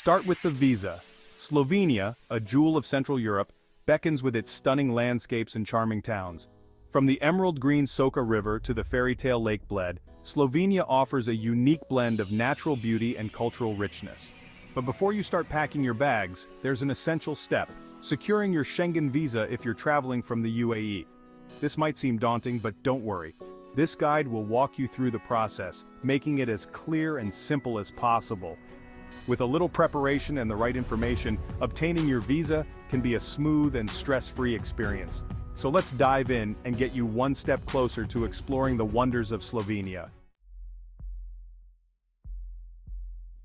Start with the visa. Slovenia, a jewel of Central Europe, beckons with its stunning landscapes and charming towns. From the emerald green Soka River to the fairy tale Lake Bled, Slovenia offers a unique blend of natural beauty and cultural richness. But before you start packing your bags, there's an essential step: securing your Schengen visa if you're traveling from the UAE. This might seem daunting, but don't worry. This guide will walk you through the process, making it as clear and simple as possible. With a little preparation and the right information, obtaining your visa can be a smooth and stress-free experience. So let's dive in and get you one step closer to exploring the wonders of Slovenia.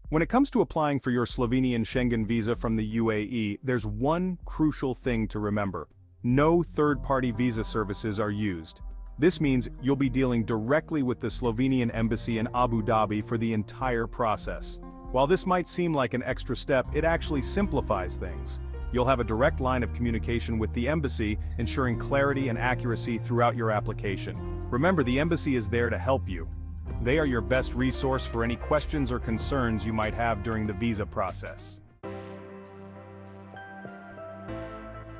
When it comes to applying for your Slovenian Schengen visa from the UAE, there's one crucial thing to remember. No third-party visa services are used. This means you'll be dealing directly with the Slovenian embassy in Abu Dhabi for the entire process. While this might seem like an extra step, it actually simplifies things. You'll have a direct line of communication with the embassy, ensuring clarity and accuracy throughout your application. Remember, the embassy is there to help you. They are your best resource for any questions or concerns you might have during the visa process.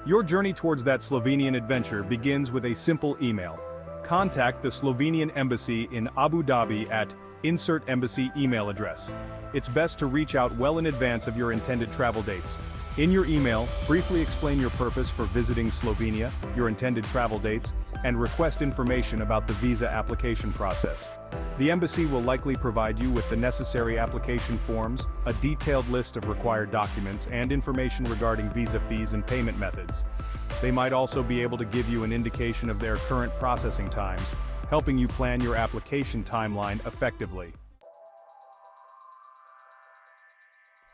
Your journey towards that Slovenian adventure begins with a simple email. Contact the Slovenian embassy in Abu Dhabi at insert embassy email address. It's best to reach out well in advance of your intended travel dates. In your email, briefly explain your purpose for visiting Slovenia, your intended travel dates, and request information about the visa application process. The embassy will likely provide you with the necessary application forms, a detailed list of required documents, and information regarding visa fees and payment methods. They might also be able to give you an indication of their current processing times, helping you plan your application timeline effectively.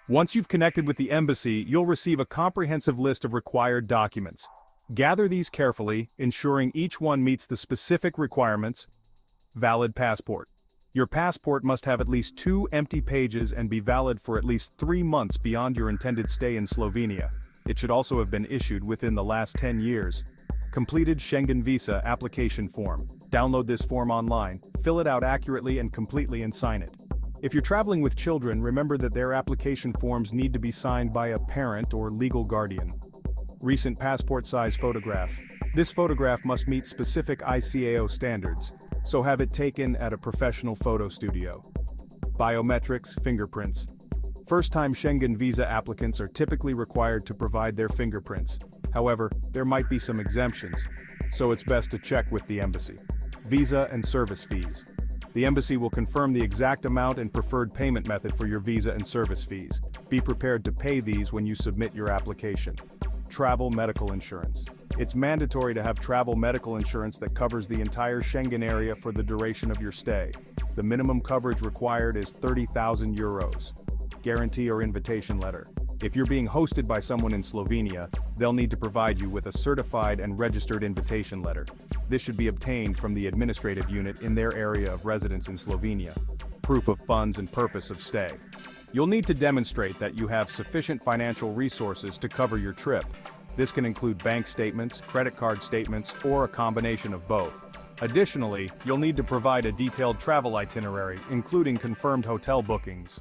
Once you've connected with the embassy, you'll receive a comprehensive list of required documents. Gather these carefully, ensuring each one meets the specific requirements. Valid passport. Your passport must have at least 2 empty pages and be valid for at least 3 months beyond your intended stay in Slovenia. It should also have been issued within the last 10 years. Completed Schengen visa application form. Download this form online, fill it out accurately and completely, and sign it. If you're traveling with children, remember that their application forms need to be signed by a parent or legal guardian. Recent passport size photograph. This photograph must meet specific ICAO standards, so have it taken at a professional photo studio. Biometrics, fingerprints. First-time Schengen visa applicants are typically required to provide their fingerprints. However, there might be some exemptions, so it's best to check with the embassy. Visa and service fees. The embassy will confirm the exact amount and preferred payment method for your visa and service fees. Be prepared to pay these when you submit your application. Travel medical insurance. It's mandatory to have travel medical insurance that covers the entire Schengen area for the duration of your stay. The minimum coverage required is €30,000. Guarantee or invitation letter. If you're being hosted by someone in Slovenia, they'll need to provide you with a certified and registered invitation letter. This should be obtained from the administrative unit in their area of residence in Slovenia. Proof of funds and purpose of stay. You'll need to demonstrate that you have sufficient financial resources to cover your trip. This can include bank statements, credit card statements, or a combination of both. Additionally, you'll need to provide a detailed travel itinerary, including confirmed hotel bookings.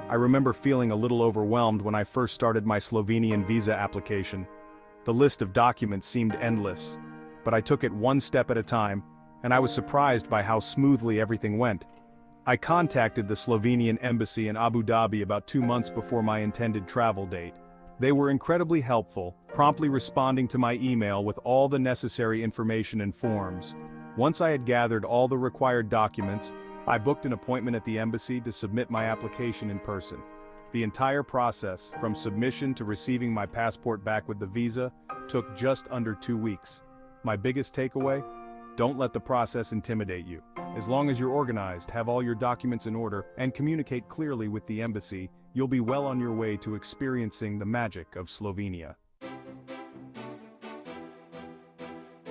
I remember feeling a little overwhelmed when I first started my Slovenian visa application. The list of documents seemed endless, but I took it one step at a time, and I was surprised by how smoothly everything went. I contacted the Slovenian embassy in Abu Dhabi about 2 months before my intended travel date. They were incredibly helpful, promptly responding to my email with all the necessary information and forms. Once I had gathered all the required documents, I booked an appointment at the embassy to submit my application in person. The entire process, from submission to receiving my passport back with the visa, took just under 2 weeks. My biggest takeaway? Don't let the process intimidate you. As long as you're organized, have all your documents in order, and communicate clearly with the embassy, you'll be well on your way to experiencing the magic of Slovenia.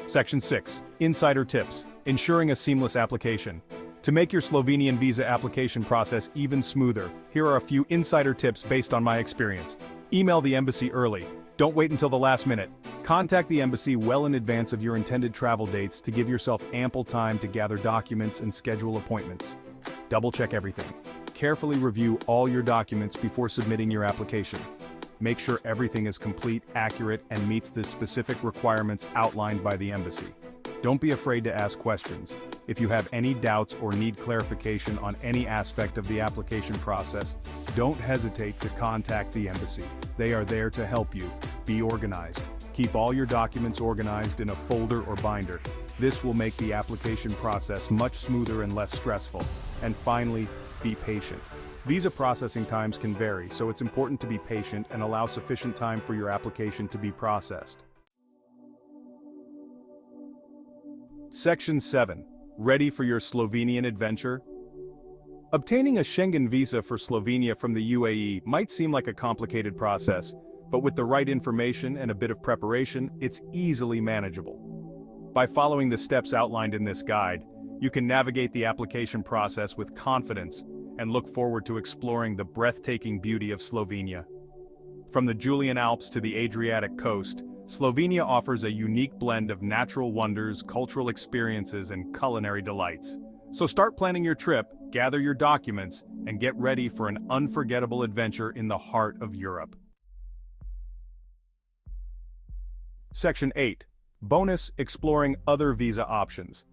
Section 6. Insider Tips. Ensuring a seamless application. To make your Slovenian visa application process even smoother, here are a few insider tips based on my experience. Email the embassy early. Don't wait until the last minute. Contact the embassy well in advance of your intended travel dates to give yourself ample time to gather documents and schedule appointments. Double-check everything. Carefully review all your documents before submitting your application. Make sure everything is complete, accurate, and meets the specific requirements outlined by the embassy. Don't be afraid to ask questions. If you have any doubts or need clarification on any aspect of the application process, don't hesitate to contact the embassy. They are there to help you. Be organized. Keep all your documents organized in a folder or binder. This will make the application process much smoother and less stressful. And finally, be patient. Visa processing times can vary, so it's important to be patient and allow sufficient time for your application to be processed. Section 7. Ready for your Slovenian adventure? Obtaining a Schengen visa for Slovenia from the UAE might seem like a complicated process, but with the right information and a bit of preparation, it's easily manageable. By following the steps outlined in this guide, you can navigate the application process with confidence and look forward to exploring the breathtaking beauty of Slovenia. From the Julian Alps to the Adriatic coast, Slovenia offers a unique blend of natural wonders, cultural experiences, and culinary delights. So start planning your trip, gather your documents, and get ready for an unforgettable adventure in the heart of Europe. Section 8. Bonus: exploring other visa options.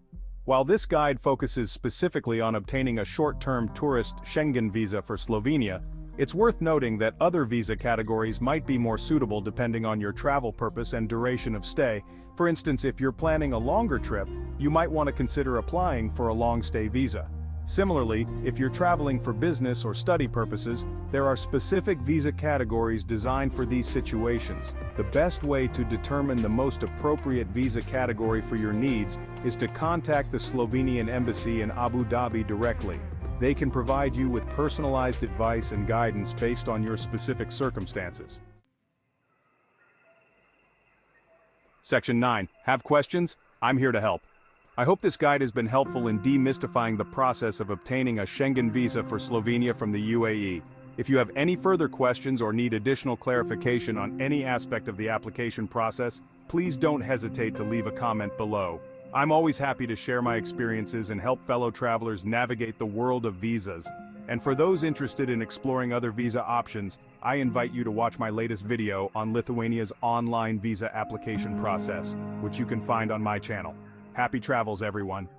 While this guide focuses specifically on obtaining a short-term tourist Schengen visa for Slovenia, it's worth noting that other visa categories might be more suitable depending on your travel purpose and duration of stay. For instance, if you're planning a longer trip, you might want to consider applying for a long-stay visa. Similarly, if you're traveling for business or study purposes, there are specific visa categories designed for these situations. The best way to determine the most appropriate visa category for your needs is to contact the Slovenian embassy in Abu Dhabi directly. They can provide you with personalized advice and guidance based on your specific circumstances. Section 9. Have questions? I'm here to help. I hope this guide has been helpful in demystifying the process of obtaining a Schengen visa for Slovenia from the UAE. If you have any further questions or need additional clarification on any aspect of the application process, please don't hesitate to leave a comment below. I'm always happy to share my experiences and help fellow travelers navigate the world of visas. And for those interested in exploring other visa options, I invite you to watch my latest video on Lithuania's online visa application process, which you can find on my channel. Happy travels, everyone.